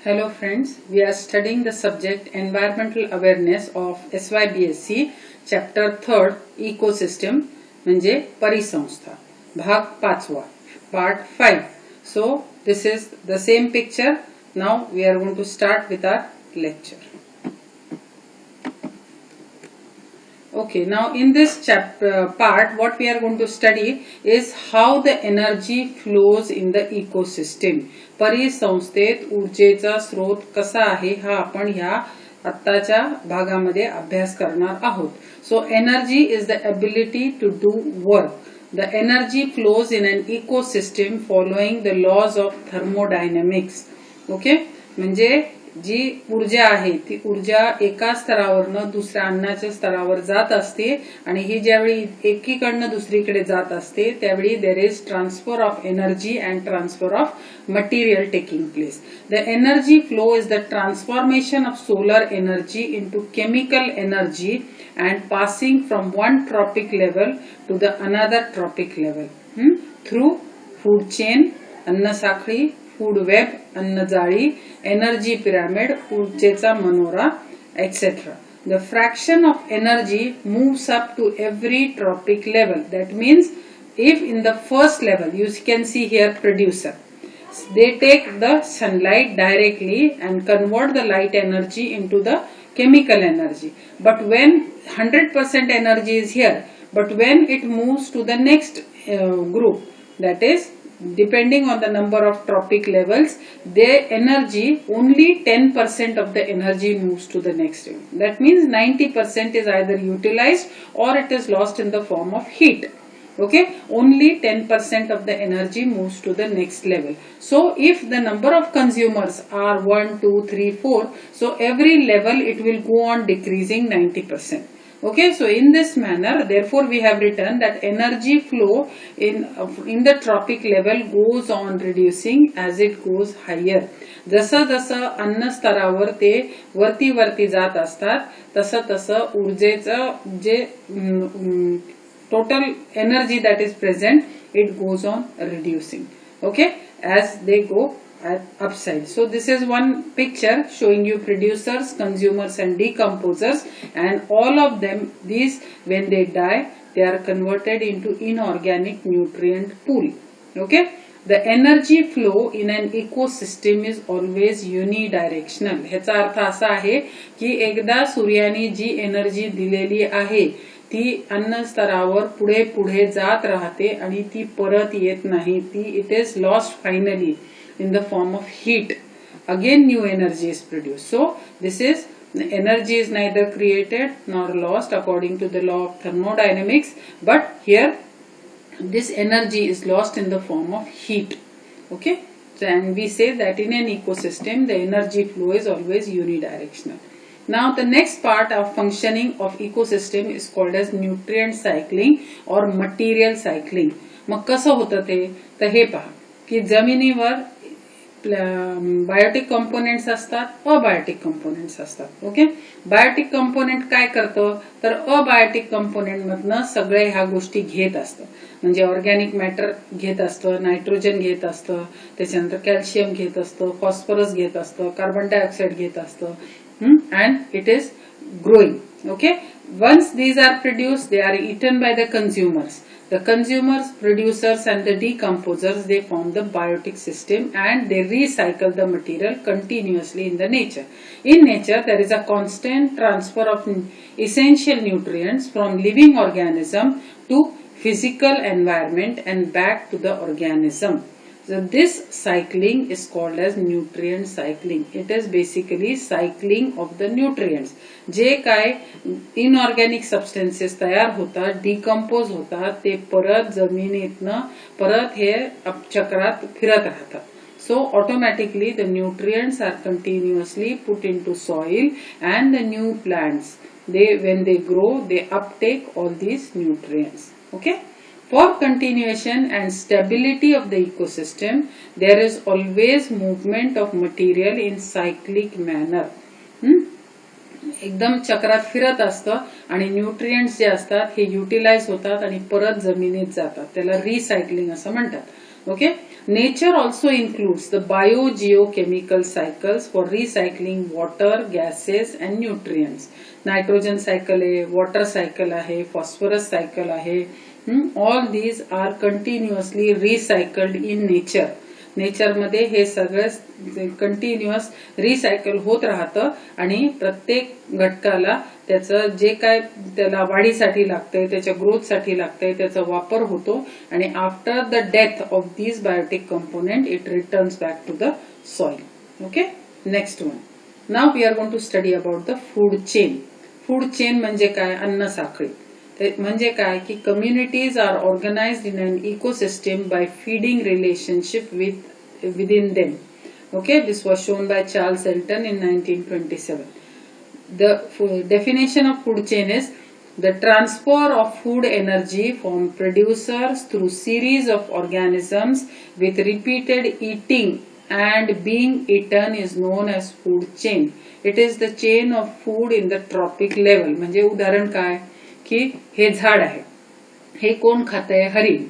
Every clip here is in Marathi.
Hello friends, we are studying the subject Environmental Awareness of SYBSC Chapter 3rd Ecosystem म्हणजे परिसंस्था भाग 5वा Part 5. So this is the same picture. Now we are going to start with our lecture. Okay, now in this part what we are going to study is how the energy flows in the ecosystem. परिसंस्थेत ऊर्जेचा स्रोत कसा आहे हा आपण ह्या आत्ताच्या भागामध्ये अभ्यास करणार आहोत. So energy is the ability to do work. The energy flows in an ecosystem following the laws of thermodynamics. Okay, म्हणजे जी ऊर्जा आहे ती ऊर्जा एका स्तरावरनं दुसऱ्या अन्नाच्या स्तरावर जात असते आणि ही ज्यावेळी एकीकडनं दुसरीकडे जात असते त्यावेळी there is transfer of energy and transfer of material taking place. The energy flow is the transformation of solar energy into chemical energy and passing from one tropic level to the another tropic level through food chain, अन्न साखळी, फूड वेब, अन्न जाळी, एनर्जी पिरामिड, ऊर्जेचा मनोरा, etc. The fraction of energy moves up to every tropic level. That means if in the first level you can see here producer, they take the sunlight directly and convert the light energy into the chemical energy. But when 100% energy is here, but when it moves to the next group, that is depending on the number of tropic levels, their energy only 10% of the energy moves to the next level. That means 90% is either utilized or it is lost in the form of heat. Okay, only 10% of the energy moves to the next level. So if the number of consumers are 1, 2, 3, 4, so every level it will go on decreasing 90%. Okay, so in this manner, therefore we have written that energy flow in the tropic level goes on reducing as it goes higher. जसं जसं अन्न स्तरावर ते वरती वरती जात असतात तसं तसं ऊर्जेचं जे total energy that is present, it goes on reducing. Okay, as they go upside. So this is one picture showing you producers, consumers and decomposers, and all of them, these when they die they are converted into inorganic nutrient pool. Okay, the energy flow in an ecosystem is always unidirectional. ह्याचा अर्थ असा आहे की एकदा सूर्याने जी एनर्जी दिलेली आहे ती अन्न स्तरावर पुढे पुढे जात राहते आणि ती परत येत नाही. ती it is lost finally in the form of heat. Again new energy is produced. So this is energy is neither created nor lost according to the law of thermodynamics, but here this energy is lost in the form of heat. Okay, so, and we say that in an ecosystem the energy flow is always unidirectional. Now the next part of functioning of ecosystem is called as nutrient cycling or material cycling. मग कसं होतं ते तर हे पहा की जमिनीवर बायोटिक कंपोनेंट्स असतात, अबायोटिक कंपोनेंट्स असतात. ओके, बायोटिक कंपोनेंट काय करतं तर अबायोटिक कंपोनेंट मधनं सगळे ह्या गोष्टी घेत असतं. म्हणजे ऑर्गॅनिक मॅटर घेत असतं, नायट्रोजन घेत असतं, त्याच्यानंतर कॅल्शियम घेत असतं, फॉस्फरस घेत असतं, कार्बन डायऑक्साइड घेत असतं, and it is growing. Okay, once these are produced they are eaten by the consumers. The consumers, producers and the decomposers, they form the biotic system and they recycle the material continuously in the nature. In nature there is a constant transfer of essential nutrients from living organism to physical environment and back to the organism. So this cycling is called as nutrient cycling. It is basically cycling of the nutrients. जे काय इनऑर्गॅनिक सबस्टन्सेस तयार होतात, डिकम्पोज होतात, ते परत जमिनीतनं परत हे चक्रात फिरत राहतात. So automatically the nutrients are continuously put into soil and the new plants, when they grow they uptake all these nutrients. Okay. For continuation and stability of the ecosystem, there is always movement of material in cyclic manner. एकदम चक्रात फिरत असतं आणि न्यूट्रिएंट्स जे असतात हे युटिलाइज होतात आणि परत जमिनीत जातात. त्याला रिसायकलिंग असं म्हणतात. Okay, Nature also includes the biogeochemical cycles for recycling water, gases and nutrients. Nitrogen cycle आहे, water cycle आहे, phosphorus cycle आहे. All these are continuously recycled in nature. नेचरमध्ये हे सगळं कंटिन्युअस रिसायकल होत राहतं आणि प्रत्येक घटकाला त्याचं जे काय त्याला वाढीसाठी लागतंय, त्याच्या ग्रोथसाठी लागतंय, त्याचा वापर होतो आणि after the death of these biotic component it returns back to the soil. Okay, next one. Now we are going to study about the food chain. Food chain म्हणजे काय? अन्न साखळी. म्हणजे काय की communities are organized in an ecosystem by feeding relationship within them. Okay, this was shown by Charles Elton in 1927. The definition of food chain is the transfer of food energy from producers through series of organisms with repeated eating and being eaten is known as food chain. It is the chain of food in the tropic level. म्हणजे उदाहरण काय की हे झाड आहे, हे कोण खातंय? हरिण.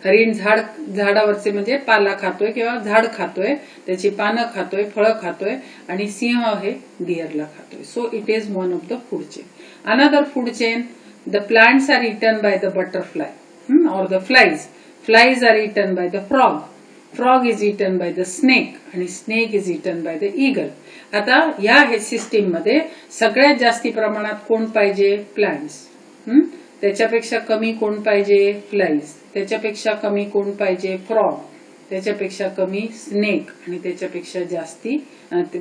हरिण झाडावरचे म्हणजे पाला खातोय किंवा झाड खातोय, त्याची पानं खातोय, फळं खातोय आणि सिंह हे डिअरला खातोय. So it is one of the food chain. Another food chain, the plants are eaten by the butterfly or the flies. Flies are eaten by the frog. Frog is eaten by the snake आणि snake is eaten by the eagle. आता या हे सिस्टीम मध्ये सगळ्यात जास्ती प्रमाणात कोण पाहिजे? प्लांट्स. त्याच्यापेक्षा कमी कोण पाहिजे? फ्लाईज. त्याच्यापेक्षा कमी कोण पाहिजे? फ्रॉग. त्याच्यापेक्षा कमी स्नेक आणि त्याच्यापेक्षा जास्ती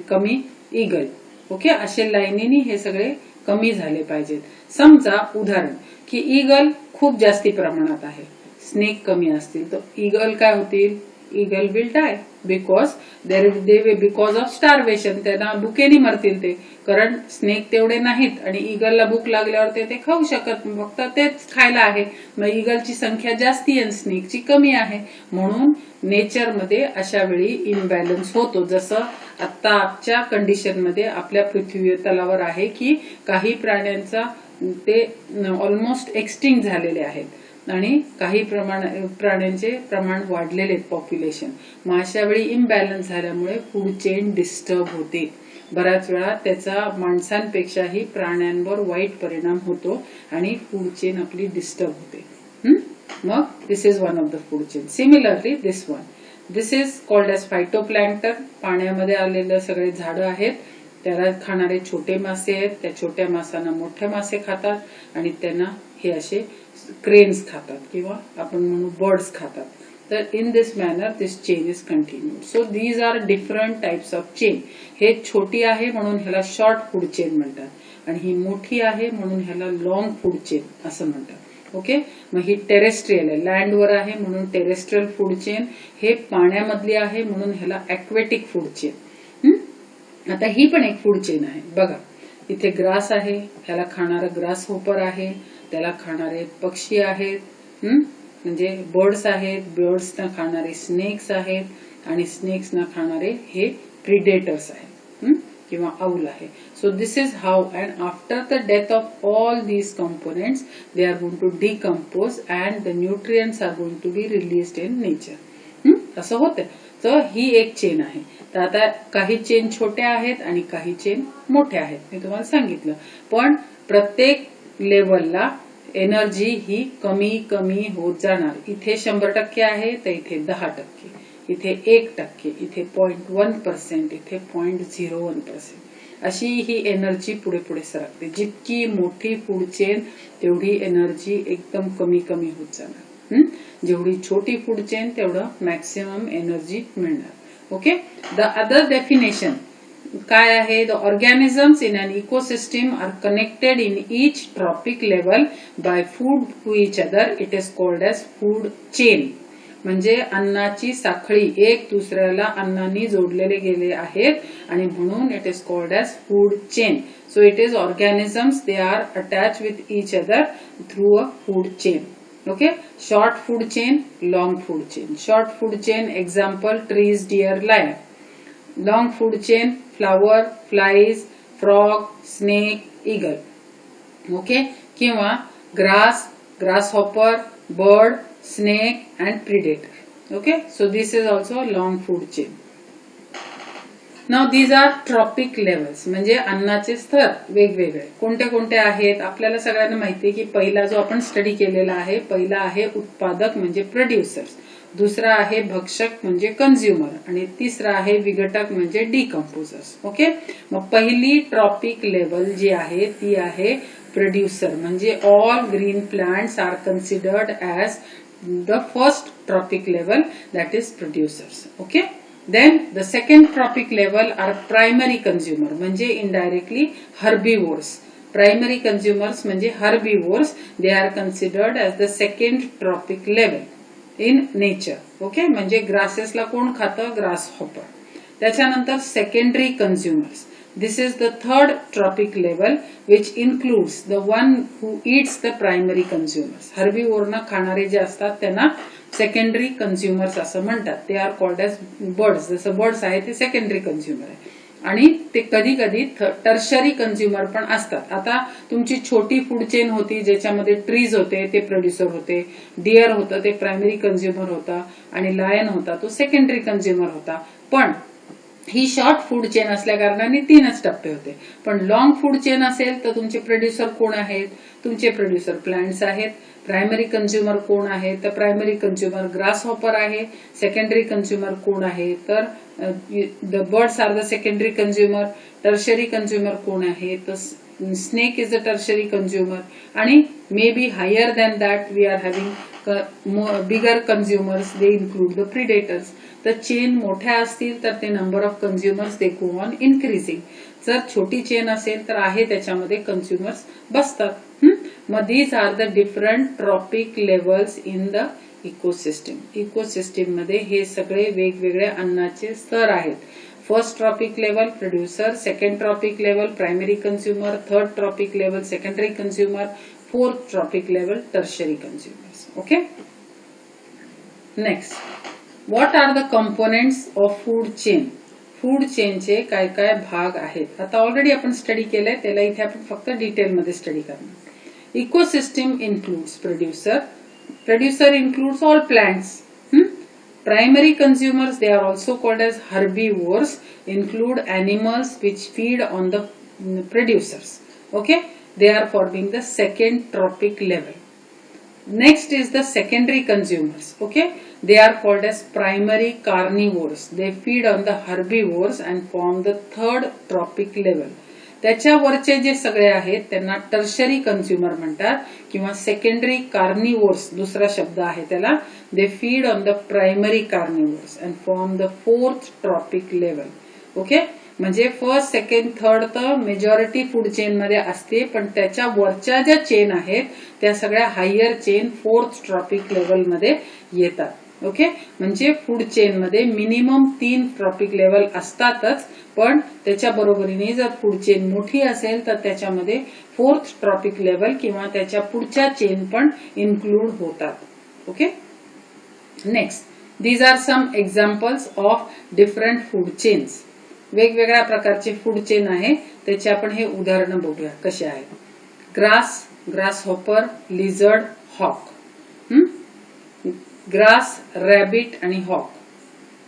कमी ईगल. ओके, असे लाईनीनी हे सगळे कमी झाले पाहिजेत. समजा उदाहरण की ईगल खूप जास्ती प्रमाणात आहे, स्नेक कमी असतील, तर ईगल काय होतील? Eagle will die because of starvation. त्यांना भुकेने मरतील ते, कारण स्नेक तेवढे नाहीत आणि ईगलला भूक लागल्यावर ते खाऊ शकत, फक्त तेच खायला आहे. मग ईगलची संख्या जास्ती आणि स्नेकची कमी आहे. म्हणून नेचरमध्ये अशा वेळी इम्बॅलन्स होतो. जसं आताच्या कंडिशनमध्ये आपल्या पृथ्वी तलावर आहे की काही प्राण्यांचा ते ऑलमोस्ट एक्स्टिंक्ट झालेले आहेत आणि काही प्राण्यांचे प्रमाण वाढलेले आहेत, पॉप्युलेशन. मग अशा वेळी इम्बॅलन्स झाल्यामुळे फूड चेन डिस्टर्ब होते. बऱ्याच वेळा त्याचा माणसांपेक्षाही प्राण्यांवर वाईट परिणाम होतो आणि फूड चेन आपली डिस्टर्ब होते. मग this is one of the food chain. Similarly this one, this is called as phytoplankton. पाण्यामध्ये आलेले सगळे झाडं आहेत, त्याला खाणारे छोटे मासे आहेत, त्या छोट्या मासांना मोठे मासे खातात आणि त्यांना हे असे क्रेन्स खातात किंवा आपण म्हणू बर्ड्स खातात. तर in this manner this chain is continued. So these are different types of chain. हे छोटी आहे म्हणून ह्याला शॉर्ट फूड चेन म्हणतात आणि ही मोठी आहे म्हणून ह्याला लॉंग फूड चेन असं म्हणतात. ओके, मग ही टेरेस्ट्रियल आहे, लँडवर आहे म्हणून टेरेस्ट्रियल फूड चेन. हे पाण्यामधली आहे म्हणून ह्याला ॲक्वेटिक फूड चेन. आता ही पण एक फूड चेन आहे. बघा, इथे ग्रास आहे, ह्याला खाणारं ग्रास होपर आहे, त्याला खाणारे पक्षी आहेत, म्हणजे बर्ड्स आहेत, बर्ड्सना खाणारे स्नेक्स आहेत आणि स्नेक्सना खाणारे हे प्रिडेटर्स आहेत किंवा आऊल आहे. So this is how, and after the death of all these components they are going to decompose and the nutrients are going to be released in nature. असं होतं. तर ही एक चेन आहे. तर आता काही चेन छोट्या आहेत आणि काही चेन मोठ्या आहेत, मी तुम्हाला सांगितलं. पण प्रत्येक लेवलला एनर्जी ही कमी कमी होत जाणार. इथे 100% आहे तर इथे 10%, इथे 1%, इथे 0.1%, इथे 0.01%. अशी ही एनर्जी पुढे पुढे सरकते. जितकी मोठी फूड चेन तेवढी एनर्जी एकदम कमी कमी होत जाणार. जेवढी छोटी फूड चेन तेवढं मॅक्सिमम एनर्जी मिळणार. ओके, द अदर डेफिनेशन काय आहे? The organisms in an ecosystem are connected in each trophic level by food to each other. It is called as food chain. म्हणजे अन्नाची साखळी, एक दुसऱ्याला अन्नानी जोडलेले गेले आहेत आणि म्हणून it is called as food chain. So it is organisms, they are attach with each other through a food chain. Okay, short food chain, long food chain. Short food chain example, trees, deer, lion. Long food chain, flower, flies, frog, snake, eagle. Okay, किंवा grass, grasshopper, bird, snake and predator. Okay, so this is also a long food chain. Now these are trophic levels, म्हणजे अन्नाचे स्तर वेगवेगळे कोणते कोणते आहेत आपल्याला सगळ्यांना माहिती आहे की पहिला जो आपण स्टडी केलेला आहे, पहिला आहे उत्पादक म्हणजे प्रोड्युसर्स, दुसरा आहे भक्षक म्हणजे कंझ्युमर आणि तिसरा आहे विघटक म्हणजे डिकम्पोजर्स. ओके, मग पहिली ट्रॉपिक लेवल जी आहे ती आहे प्रोड्युसर, म्हणजे all green plants are considered as the first trophic level, that is producers. Okay, then the second tropic level are primary consumer, म्हणजे indirectly herbivores. Primary consumers म्हणजे herbivores, they are considered as the second tropic level in nature. Okay, म्हणजे ग्रासेसला कोण खातं? grasshopper. त्याच्यानंतर secondary consumers, this is the third tropic level which includes the one who eats the primary consumers. herbivore ना खाणारे जे असतात त्यांना सेकंडरी कन्झ्युमर्स असं म्हणतात. ते आर कॉल्ड एज बर्ड्स. जसं बर्ड्स आहे ते सेकंडरी कन्झ्युमर आहे आणि ते कधी कधी टर्शरी कन्झ्युमर पण असतात. आता तुमची छोटी फूड चेन होती ज्याच्यामध्ये ट्रीज होते ते प्रोड्युसर होते, डिअर होतं ते प्रायमरी कन्झ्युमर होता आणि लायन होता तो सेकंडरी कन्झ्युमर होता. पण ही शॉर्ट फूड चेन असल्या कारणाने 3च टप्पे होते. पण लॉंग फूड चेन असेल तर तुमचे प्रोड्युसर कोण आहेत? तुमचे प्रोड्युसर प्लांट्स आहेत. प्रायमरी कन्झ्युमर कोण आहे? तर प्रायमरी कन्झ्युमर ग्रास हॉपर आहे. सेकंडरी कन्झ्युमर कोण आहे? तर the birds are the secondary consumer. Tertiary consumer कोण आहे? तर snake is the tertiary consumer, आणि maybe higher than that we are having bigger consumers, they include the predators. तर चेन मोठ्या असतील तर ते number of consumers they go on increasing. जर छोटी चेन असेल तर आहे त्याच्यामध्ये कन्झ्युमर्स बसतात. मग these are the different tropic levels in the ecosystem. Ecosystem मध्ये हे सगळे वेगवेगळे अन्नाचे स्तर आहेत. First trophic level producer, second trophic level primary consumer, third trophic level secondary consumer, fourth trophic level tertiary consumers. Okay, next, what are the components of food chain? Food चेनचे काय काय भाग आहेत? आता ऑलरेडी आपण स्टडी केलंय, त्याला इथे आपण फक्त डिटेलमध्ये स्टडी करणार. Ecosystem includes producer. Producer includes all plants. Primary consumers, they are also called as herbivores, include animals which feed on the producers. Okay, they are forming the second tropic level. Next is the secondary consumers. Okay, they are called as primary carnivores. They feed on the herbivores and form the third tropic level. त्याच्यावरचे जे सगळे आहेत त्यांना टर्शरी कन्झ्युमर म्हणतात किंवा सेकंडरी कार्निवोर्स दुसरा शब्द आहे त्याला. They feed on the primary carnivores and form the fourth trophic level. Okay, म्हणजे फर्स्ट सेकंड थर्ड तर मेजॉरिटी फूड चेन मध्ये असते, पण त्याच्या वरच्या ज्या चेन आहेत त्या सगळ्या higher chain fourth trophic level मध्ये येतात. ओके, म्हणजे फूड चेन मध्ये मिनिमम 3 ट्रॉपिक लेवल असतातच, पण त्याच्या बरोबरीने जर फूड चेन मोठी असेल तर त्याच्यामध्ये फोर्थ ट्रॉपिक लेवल किंवा त्याच्या पुढच्या चेन पण इन्क्लूड होतात. Okay, next, these are some examples of different food chains. वेगवेगळ्या प्रकारचे फूड चेन आहे त्याचे आपण हे उदाहरण बघूया कसे आहेत. Grass, grasshopper, lizard, hawk. Grass, rabbit आणि hawk.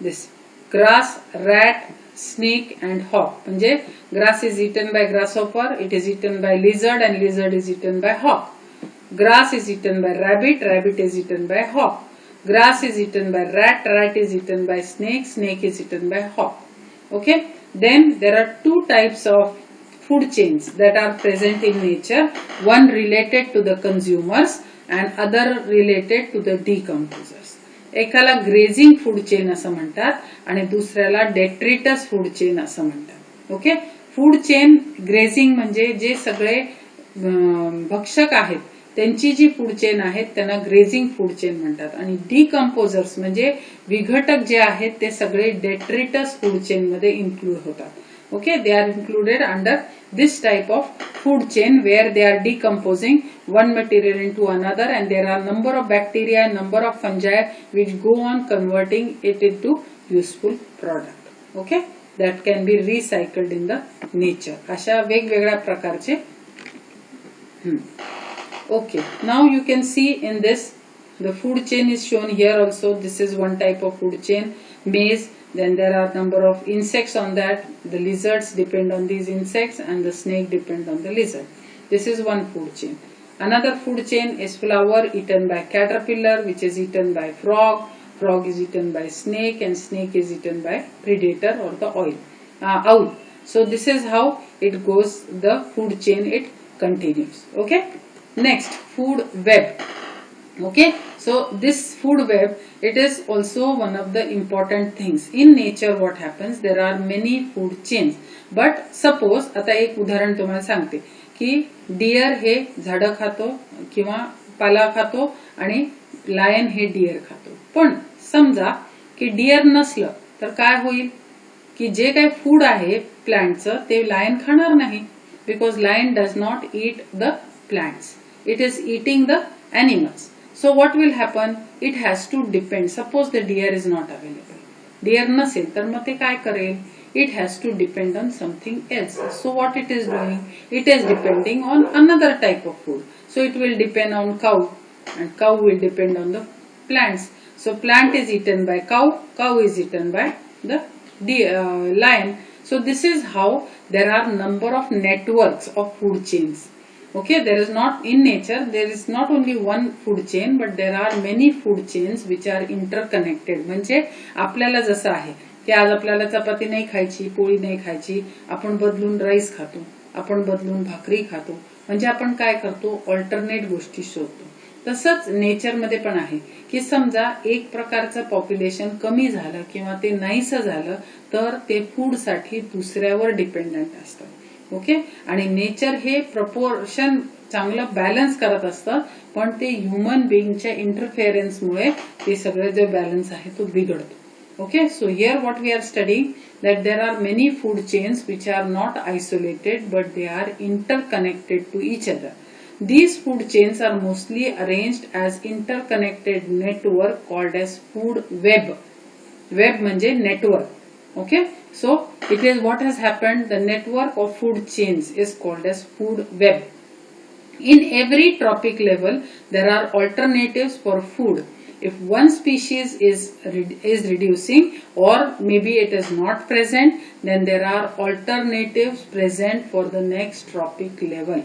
This grass, rat, snake and hawk. म्हणजे grass is eaten by grasshopper, it is eaten by lizard and lizard is eaten by hawk. Grass is eaten by rabbit, rabbit is eaten by hawk. Grass is eaten by rat, rat is eaten by snake, snake is eaten by hawk. Okay, then there are two types of food chains that are present in nature, one related to the consumers and other related to the decomposers. एकाला ग्रेझिंग फूड चेन असं म्हणतात आणि दुसऱ्याला डेट्रिटस फूड चेन असं म्हणतात. ओके, फूड चेन ग्रेझिंग म्हणजे जे सगळे भक्षक आहेत त्यांची जी फूड चेन आहेत त्यांना ग्रेझिंग फूड चेन म्हणतात, आणि डिकम्पोजर्स म्हणजे विघटक जे आहेत ते सगळे डेट्रिटस फूड चेन मध्ये इन्क्लूड होतात. Okay, they are included under this type of food chain where they are decomposing one material into another, and there are number of bacteria and number of fungi which go on converting it into useful product. Okay, that can be recycled in the nature. अशा वेगवेगळ्या प्रकारचे. Okay, now you can see in this The food chain is shown here also. This is one type of food chain, maize. Then there are number of insects on that. The lizards depend on these insects and the snake depend on the lizard. This is one food chain. Another food chain is flower eaten by caterpillar, which is eaten by frog. Frog is eaten by snake, and snake is eaten by predator or the owl. So this is how it goes, the food chain, it continues. Okay. Next, food web. Okay, so this food web, it is also one of the important things in nature. What happens, there are many food chains, but suppose आता एक उदाहरण तुम्हाला सांगते की डियर हे झाडं खातो किंवा पाला खातो आणि लायन हे डियर खातो. पण समजा की डियर नसलं तर काय होईल की जे काही फूड आहे प्लांटचं ते लायन खाणार नाही, because lion does not eat the plants, it is eating the animals. So what will happen? It has to depend. Suppose the deer is not available. Deer नसेल तर मग ते काय करेल? It has to depend on something else. So what it is doing? It is depending on another type of food. So it will depend on cow, and cow will depend on the plants. So plant is eaten by cow, cow is eaten by the lion. So this is how there are number of networks of food chains. Okay, there is not, in nature there is not only one food chain, but there are many food chains which are interconnected. म्हणजे आपल्याला जसं आहे की आज आपल्याला चपाती नाही खायची, पोळी नाही खायची, आपण बदलून राईस खातो, आपण बदलून भाकरी खातो, म्हणजे आपण काय करतो, ऑल्टरनेट गोष्टी शोधतो. तसंच नेचर मध्ये पण आहे की समजा एक प्रकारचं पॉप्युलेशन कमी झालं किंवा ते नाहीसं झालं तर ते फूड साठी दुसऱ्यावर डिपेंडंट असतं. ओके, आणि नेचर हे प्रपोर्शन चांगलं बॅलन्स करत असतं, पण ते ह्युमन बिंगच्या इंटरफेरन्समुळे ते सगळं जे बॅलन्स आहे तो बिघडतो. Okay, so here what we are studying that there are many food chains which are not isolated but they are interconnected to each other. These food chains are mostly arranged as interconnected network called as food web. Web म्हणजे network. Okay, so it is what has happened, the network of food chains is called as food web. In every trophic level there are alternatives for food. If one species is reducing or maybe it is not present, then there are alternatives present for the next trophic level.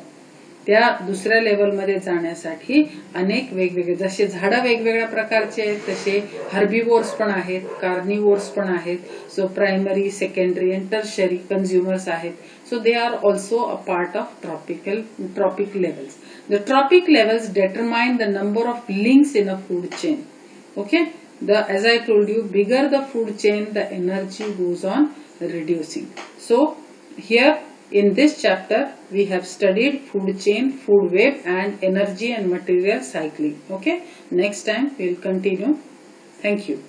त्या दुसऱ्या लेवल मध्ये जाण्यासाठी अनेक वेगवेगळे, जसे झाडं वेगवेगळ्या प्रकारचे आहेत तसे हर्बिवोर्स पण आहेत, कार्निवोर्स पण आहेत. So primary, secondary and tertiary consumers आहेत. So they are also a part of trophic levels. The tropic levels determine the number of links in a food chain. Okay, as I told you, bigger the food chain, the energy goes on reducing. So here in this chapter we have studied food chain, food web and energy and material cycling. Okay, next time we will continue. Thank you.